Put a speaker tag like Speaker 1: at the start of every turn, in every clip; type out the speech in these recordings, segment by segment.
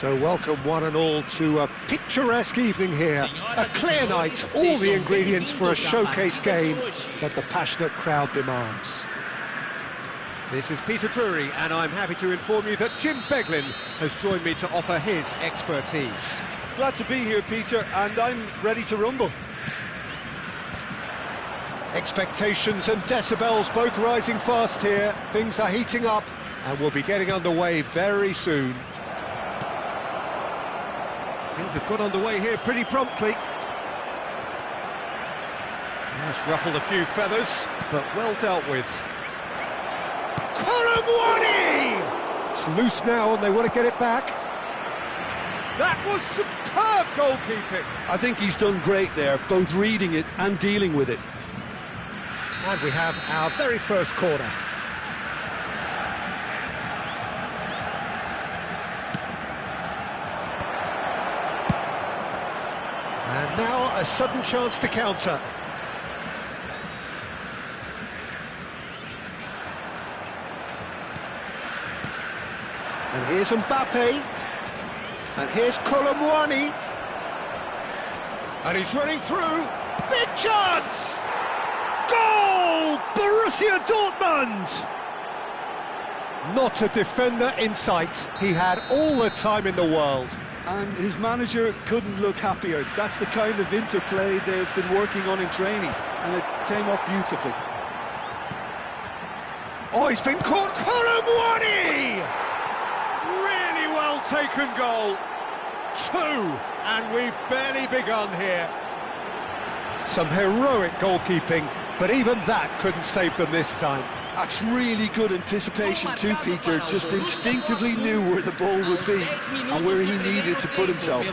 Speaker 1: So welcome one and all to a picturesque evening here. A clear night, all the ingredients for a showcase game that the passionate crowd demands. This is Peter Drury, and I'm happy to inform you that Jim Beglin has joined me to offer his expertise.
Speaker 2: Glad to be here, Peter, and I'm ready to rumble.
Speaker 1: Expectations and decibels both rising fast here. Things are heating up, and we'll be getting underway very soon. Things have got underway here pretty promptly. That's ruffled a few feathers, but well dealt with. Colomwani! It's loose now and they want to get it back. That was superb goalkeeping.
Speaker 2: I think he's done great there, both reading it and dealing with it.
Speaker 1: And we have our very first corner. And now a sudden chance to counter. And here's Mbappe. And here's Colomwani. And he's running through. Big chance! Goal! Borussia Dortmund! Not a defender in sight. He had all the time in the world.
Speaker 2: And his manager couldn't look happier. That's the kind of interplay they've been working on in training, and it came off beautifully.
Speaker 1: Oh, he's been caught! Colomwani! Really well taken goal. 2, and we've barely begun here. Some heroic goalkeeping, but even that couldn't save them this time.
Speaker 2: That's really good anticipation too, Peter. Just instinctively knew where the ball would be and where he needed to put himself.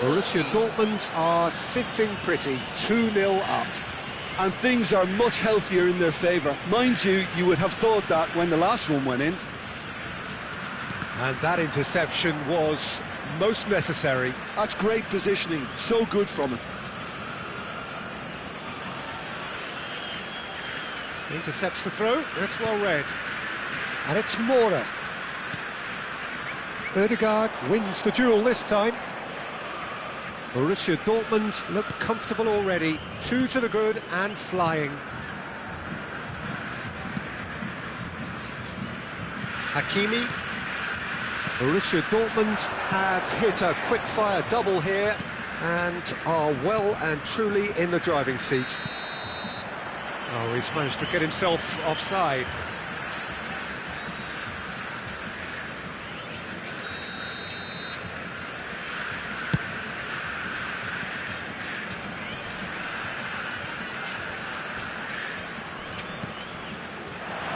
Speaker 1: Borussia Dortmund are sitting pretty, 2-0 up.
Speaker 2: And things are much healthier in their favour. Mind you, you would have thought that when the last one went in.
Speaker 1: And that interception was most necessary.
Speaker 2: That's great positioning, so good from him.
Speaker 1: Intercepts the throw, that's well read. And it's Mora. Ødegaard wins the duel this time. Borussia Dortmund look comfortable already. 2 to the good and flying. Hakimi. Borussia Dortmund have hit a quick-fire double here and are well and truly in the driving seat. Oh, he's managed to get himself offside.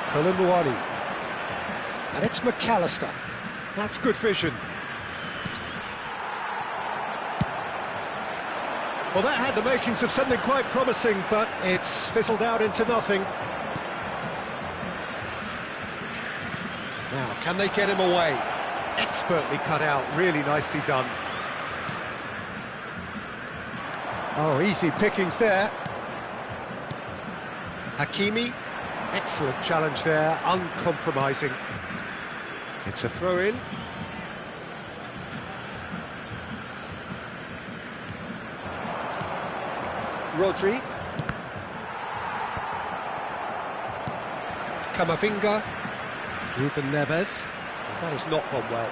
Speaker 1: Colomwani. And it's McAllister. That's good vision. Well, that had the makings of something quite promising, but it's fizzled out into nothing. Now, can they get him away? Expertly cut out, really nicely done. Oh, easy pickings there. Hakimi, excellent challenge there, uncompromising. It's a throw-in. Rodri. Camavinga. Ruben Neves. That has not gone well.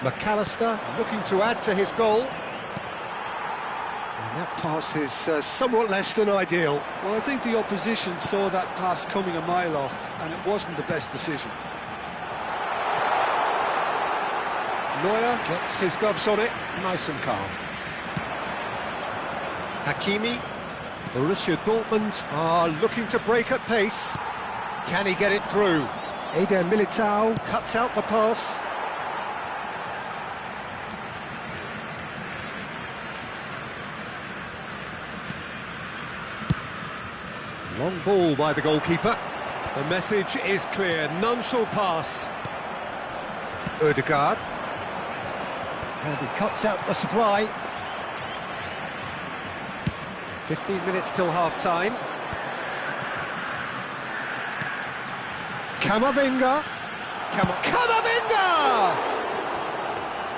Speaker 1: McAllister looking to add to his goal. And that pass is somewhat less than ideal.
Speaker 2: Well, I think the opposition saw that pass coming a mile off, and it wasn't the best decision.
Speaker 1: Neuer gets his gloves on it, nice and calm. Hakimi. Borussia Dortmund are looking to break at pace. Can he get it through? Eder Militao cuts out the pass. Long ball by the goalkeeper. The message is clear, none shall pass. Ødegaard. And he cuts out the supply. 15 minutes till half-time. Camavinga. Camavinga!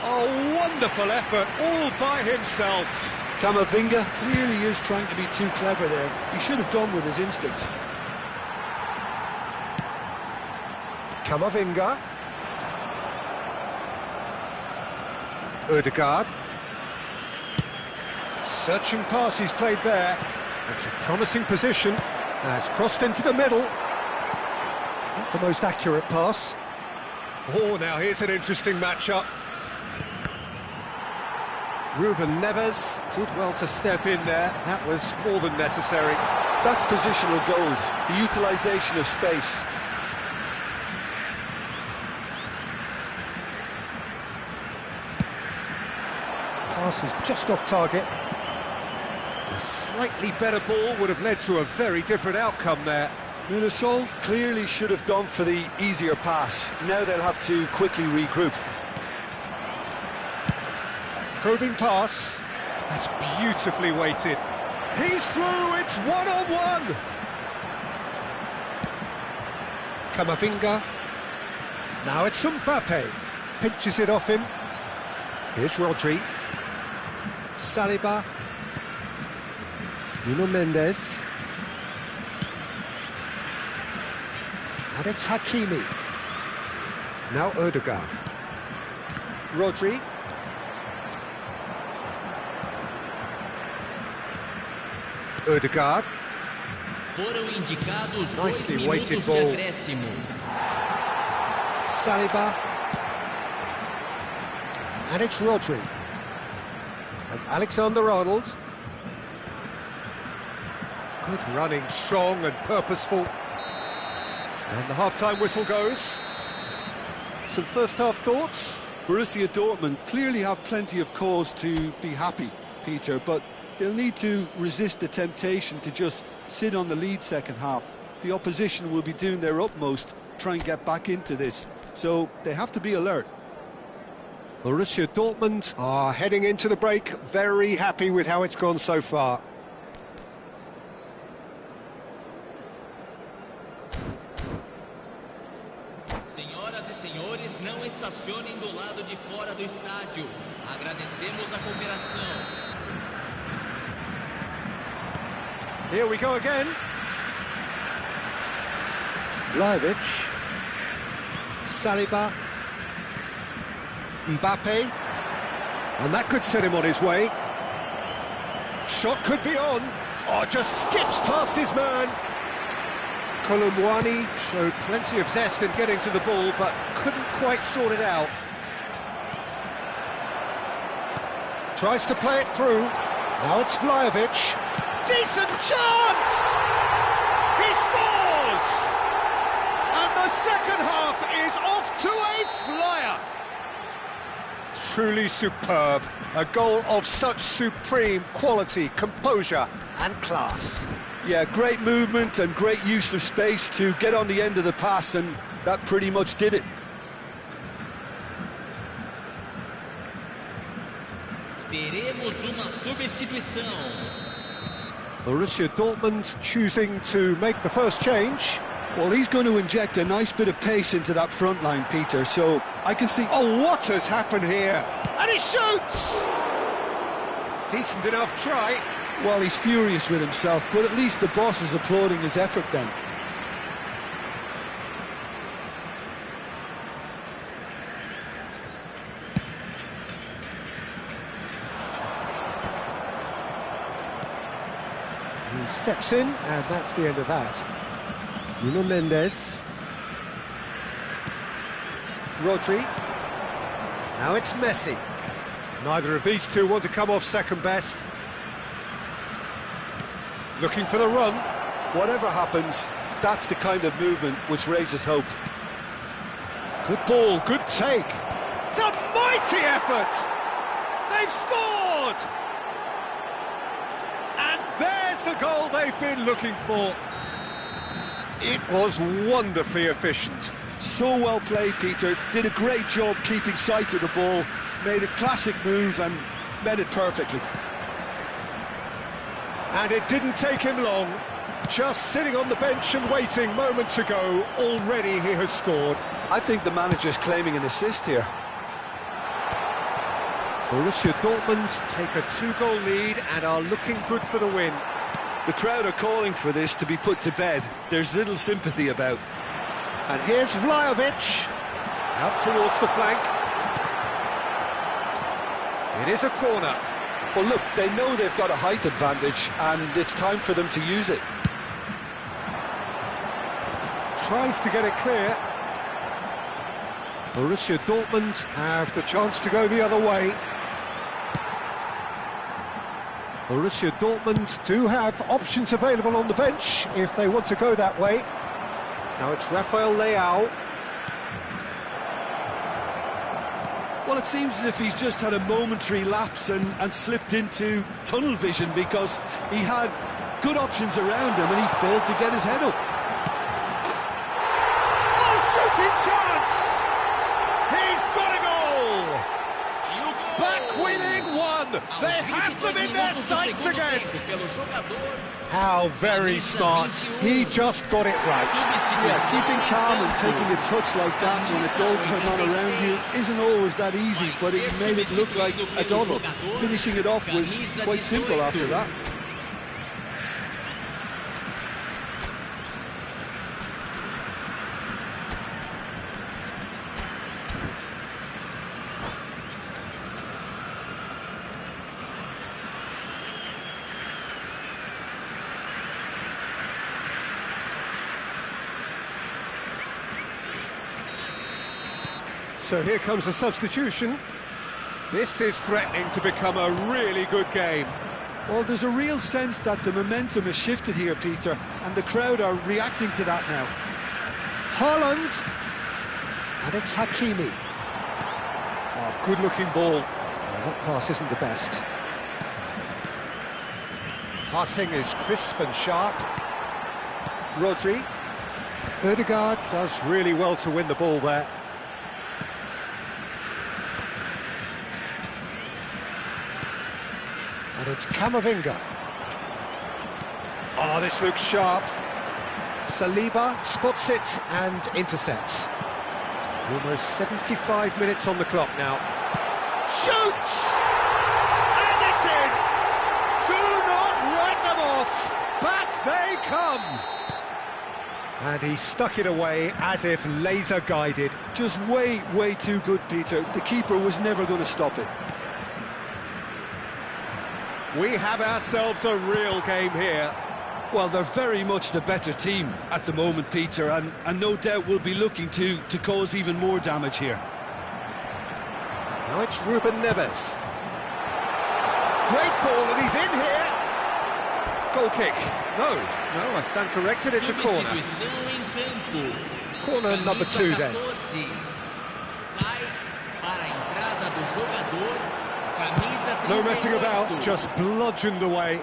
Speaker 1: A wonderful effort, all by himself.
Speaker 2: Camavinga clearly is trying to be too clever there. He should have gone with his instincts.
Speaker 1: Camavinga. Ødegaard. Searching pass he's played there. It's a promising position. Has crossed into the middle. Not the most accurate pass. Oh, now here's an interesting matchup. Ruben Neves did well to step in there. That was more than necessary.
Speaker 2: That's positional gold, the utilisation of space.
Speaker 1: Pass is just off target. A slightly better ball would have led to a very different outcome there.
Speaker 2: Mirasol clearly should have gone for the easier pass. Now they'll have to quickly regroup.
Speaker 1: Probing pass. That's beautifully weighted. He's through, it's one-on-one. Camavinga. Now it's Mbappe. Pinches it off him. Here's Rodri. Saliba. Nuno Mendes. And it's Hakimi. Now Ødegaard. Rodri. Ødegaard. Nicely weighted ball. Saliba. And it's Rodri. And Alexander-Arnold. Good running, strong and purposeful. And the half-time whistle goes. Some first-half thoughts?
Speaker 2: Borussia Dortmund clearly have plenty of cause to be happy, Peter, but they'll need to resist the temptation to just sit on the lead second half. The opposition will be doing their utmost, try and get back into this, so they have to be alert.
Speaker 1: Borussia Dortmund are heading into the break, very happy with how it's gone so far.
Speaker 3: Senhoras e senhores, não estacionem do lado de fora do estádio. Agradecemos a cooperação.
Speaker 1: Here we go again. Vlahovic. Saliba. Mbappe. And that could set him on his way. Shot could be on. Oh, just skips past his man. Colomboani showed plenty of zest in getting to the ball, but couldn't quite sort it out. Tries to play it through. Now it's Vlahovic. Decent chance! He scores! And the second half is off to a flyer. It's truly superb. A goal of such supreme quality, composure and class.
Speaker 2: Yeah, great movement and great use of space to get on the end of the pass, and that pretty much did it.
Speaker 3: Teremos uma substituição.
Speaker 1: Borussia Dortmund choosing to make the first change.
Speaker 2: Well, he's going to inject a nice bit of pace into that front line, Peter, so I can see...
Speaker 1: Oh, what has happened here? And he shoots! Decent enough try.
Speaker 2: Well, he's furious with himself, but at least the boss is applauding his effort then.
Speaker 1: He steps in, and that's the end of that. Nuno Mendes. Rodri. Now it's Messi. Neither of these two want to come off second best. Looking for the run.
Speaker 2: Whatever happens, that's the kind of movement which raises hope.
Speaker 1: Good ball, good take. It's a mighty effort! They've scored! And there's the goal they've been looking for. It was wonderfully efficient.
Speaker 2: So well played, Peter. Did a great job keeping sight of the ball. Made a classic move and met it perfectly.
Speaker 1: And it didn't take him long. Just sitting on the bench and waiting moments ago. Already he has scored.
Speaker 2: I think the manager's claiming an assist here.
Speaker 1: Borussia Dortmund take a 2-goal lead and are looking good for the win.
Speaker 2: The crowd are calling for this to be put to bed. There's little sympathy about.
Speaker 1: And here's Vlahovic, out towards the flank. It is a corner.
Speaker 2: Well, look, they know they've got a height advantage, and it's time for them to use it.
Speaker 1: Tries to get it clear. Borussia Dortmund have the chance to go the other way. Borussia Dortmund do have options available on the bench if they want to go that way. Now it's Rafael Leao.
Speaker 2: Well, it seems as if he's just had a momentary lapse and slipped into tunnel vision, because he had good options around him and he failed to get his head up.
Speaker 1: Oh, shooting chance! He's got a goal! Back within one! They have them in their sights again! How very smart. He just got it right.
Speaker 2: Yeah, keeping calm and taking a touch like that when it's all going on around you isn't always that easy, but he made it look like a doddle. Finishing it off was quite simple after that.
Speaker 1: So here comes the substitution. This is threatening to become a really good game.
Speaker 2: Well, there's a real sense that the momentum has shifted here, Peter, and the crowd are reacting to that now.
Speaker 1: Haaland. And it's Hakimi. Oh, good-looking ball. Oh, that pass isn't the best. Passing is crisp and sharp. Rodri. Ødegaard does really well to win the ball there. And it's Camavinga. Oh, this looks sharp. Saliba spots it and intercepts. Almost 75 minutes on the clock now. Shoots! And it's in! Do not write them off! Back they come! And he stuck it away as if laser-guided.
Speaker 2: Just way, way too good, Peter. The keeper was never going to stop it.
Speaker 1: We have ourselves a real game here.
Speaker 2: Well, they're very much the better team at the moment, Peter, and no doubt will be looking to cause even more damage here.
Speaker 1: Now it's Ruben Neves. Great ball, and he's in here. Goal kick. No, I stand corrected, it's a corner. Corner number 2 then. No messing about, just bludgeoned away.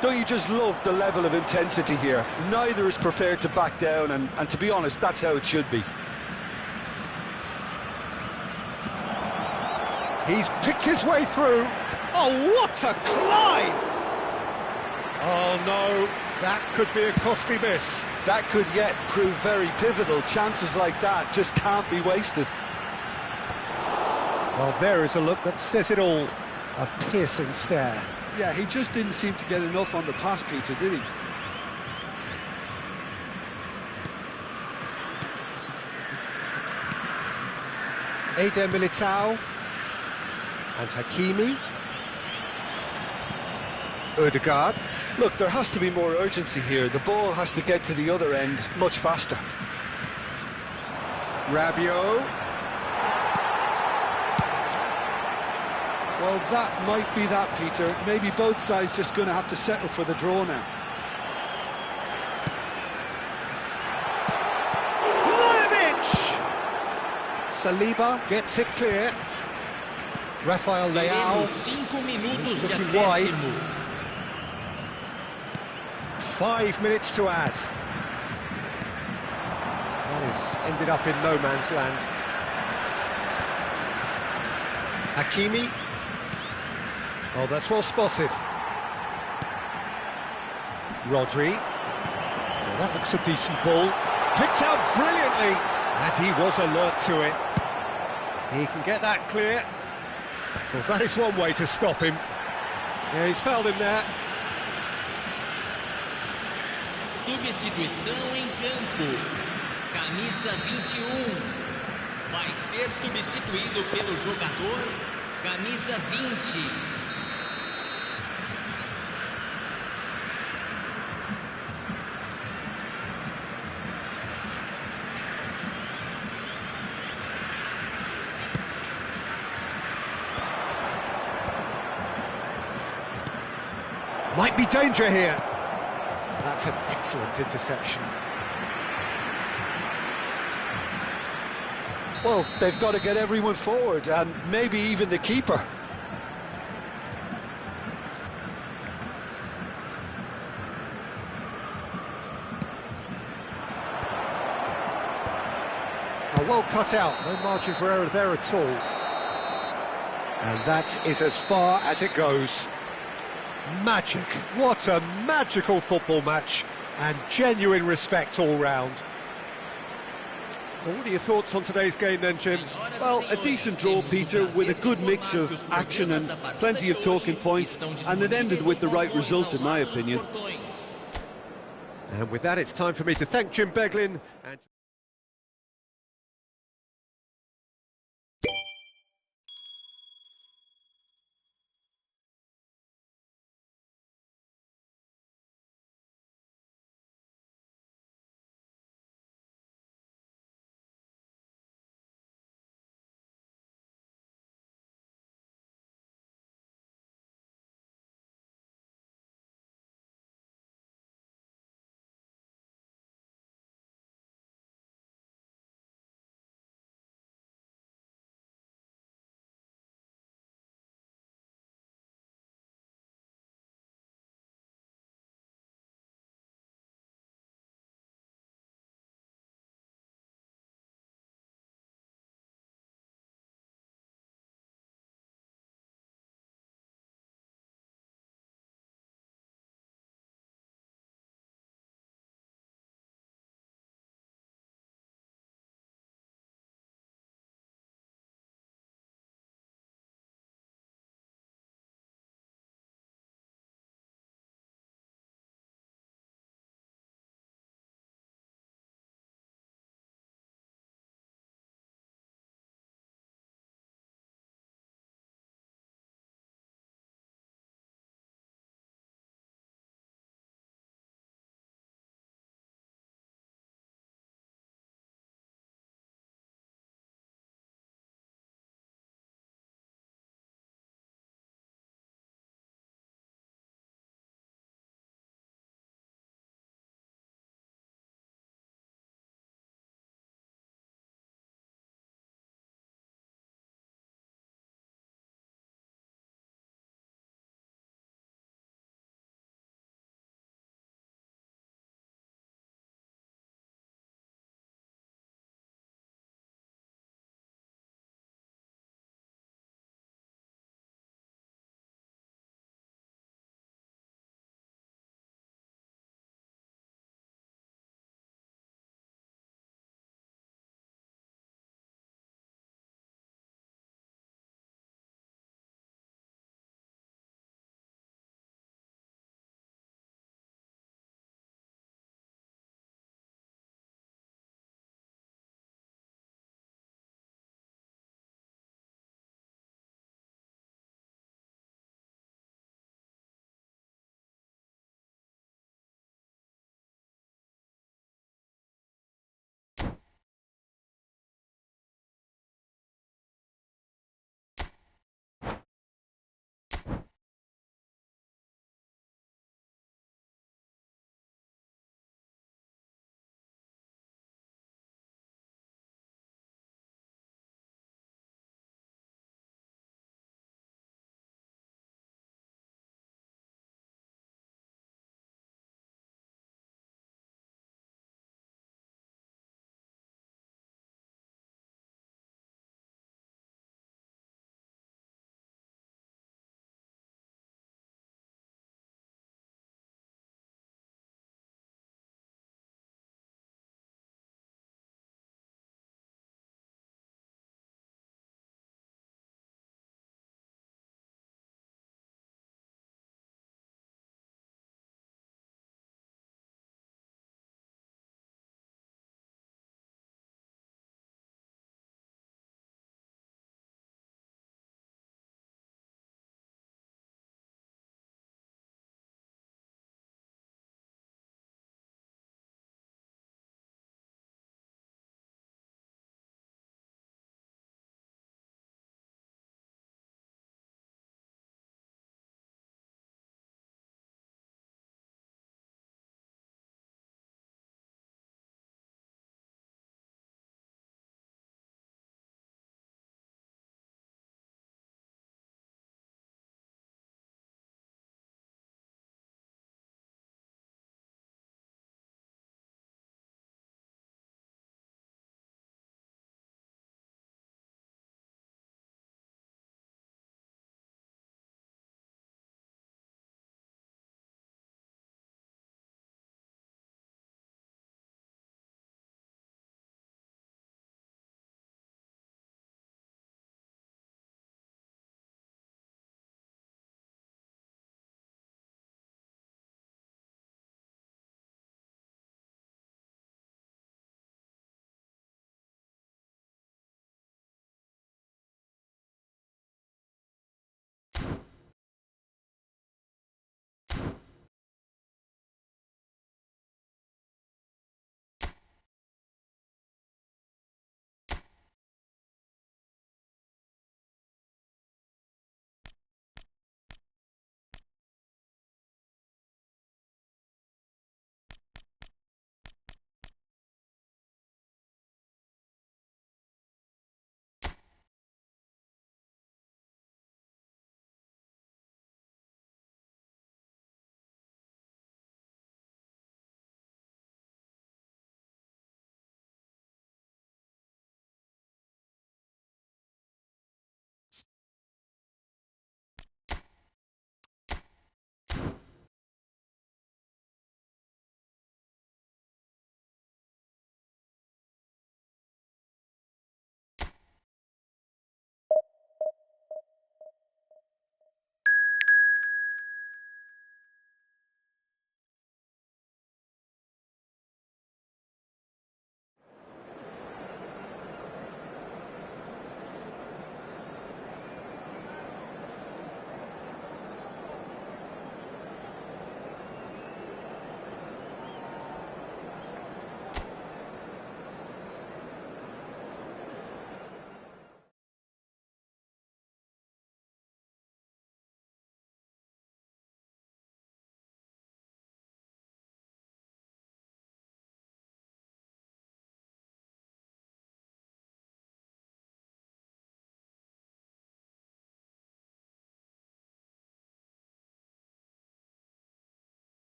Speaker 2: Don't you just love the level of intensity here? Neither is prepared to back down, and to be honest, that's how it should be.
Speaker 1: He's picked his way through. Oh, what a climb! Oh no, that could be a costly miss.
Speaker 2: That could yet prove very pivotal. Chances like that just can't be wasted.
Speaker 1: Well, there is a look that says it all. A piercing stare.
Speaker 2: Yeah, he just didn't seem to get enough on the pass, Peter, did he?
Speaker 1: Eder Militao. And Hakimi. Ødegaard.
Speaker 2: Look, there has to be more urgency here. The ball has to get to the other end much faster.
Speaker 1: Rabiot.
Speaker 2: Well, that might be that, Peter. Maybe both sides just going to have to settle for the draw now.
Speaker 1: Vlahovic! Saliba gets it clear. Rafael Leao. He's looking wide. 5 minutes to add. That has ended up in no man's land. Hakimi. Oh, that's well spotted. Rodri. Well, that looks a decent ball. Picked out brilliantly, and he was alert to it. He can get that clear. Well, that is one way to stop him. Yeah, he's fouled him there.
Speaker 3: Substituição em campo. Camisa 21. Vai ser substituído pelo jogador camisa 20.
Speaker 1: Might be danger here. That's an excellent interception.
Speaker 2: Well, they've got to get everyone forward, and maybe even the keeper.
Speaker 1: Oh, well cut out, no margin for error there at all. And that is as far as it goes. Magic, what a magical football match, and genuine respect all round. Well, what are your thoughts on today's game then, Jim?
Speaker 2: Well, a decent draw, Peter, with a good mix of action and plenty of talking points, and it ended with the right result, in my opinion.
Speaker 1: And with that, it's time for me to thank Jim Beglin and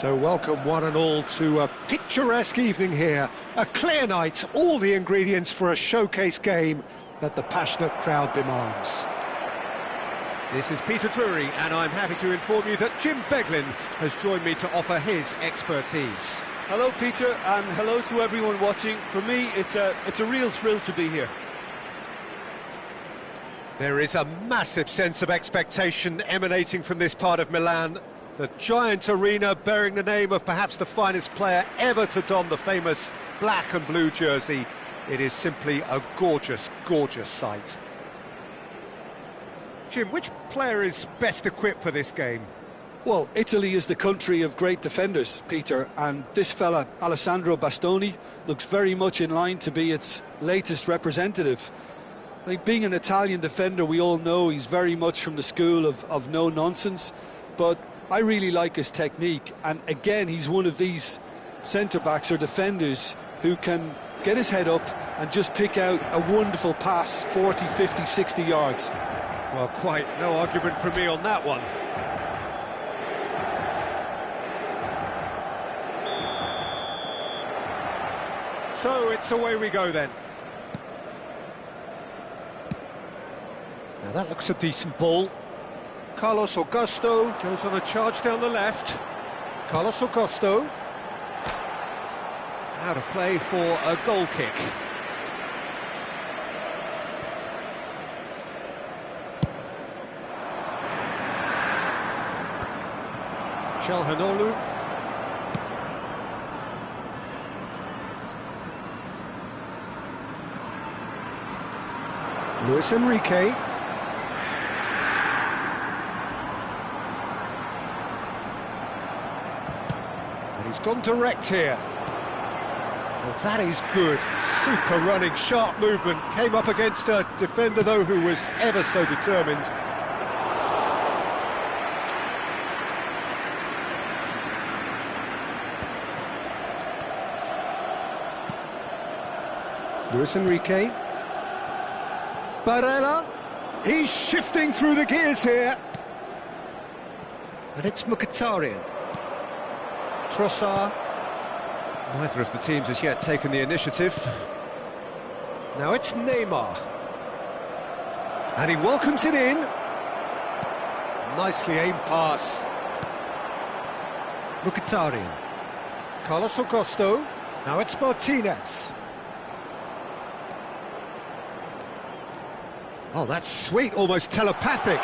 Speaker 1: So welcome one and all to a picturesque evening here. A clear night, all the ingredients for a showcase game that the passionate crowd demands.
Speaker 4: This is Peter Drury, and I'm happy to inform you that Jim Beglin has joined me to offer his expertise.
Speaker 2: Hello, Peter, and hello to everyone watching. For me, it's a real thrill to be here.
Speaker 1: There is a massive sense of expectation emanating from this part of Milan. The giant arena bearing the name of perhaps the finest player ever to don the famous black and blue jersey. It is simply a gorgeous, gorgeous sight. Jim, which player is best equipped for this game?
Speaker 2: Well, Italy is the country of great defenders, Peter, and this fella, Alessandro Bastoni, looks very much in line to be its latest representative. I think being an Italian defender, we all know he's very much from the school of no-nonsense, but I really like his technique, and again, he's one of these centre-backs or defenders who can get his head up and just pick out a wonderful pass, 40, 50, 60 yards.
Speaker 1: Well, quite no argument from me on that one. So it's away we go then. Now that looks a decent ball. Carlos Augusto goes on a charge down the left. Carlos Augusto.
Speaker 4: Out of play for a goal kick.
Speaker 1: Calhanoglu. Luis Enrique. And he's gone direct here. Well, that is good. Super running, sharp movement. Came up against a defender, though, who was ever so determined. Luis Enrique. Barella. He's shifting through the gears here. And it's Mkhitaryan. Trossard.
Speaker 4: Neither of the teams has yet taken the initiative.
Speaker 1: Now it's Neymar. And he welcomes it in. Nicely aimed pass. Mkhitaryan. Carlos Augusto. Now it's Martinez. Oh, that's sweet, almost telepathic.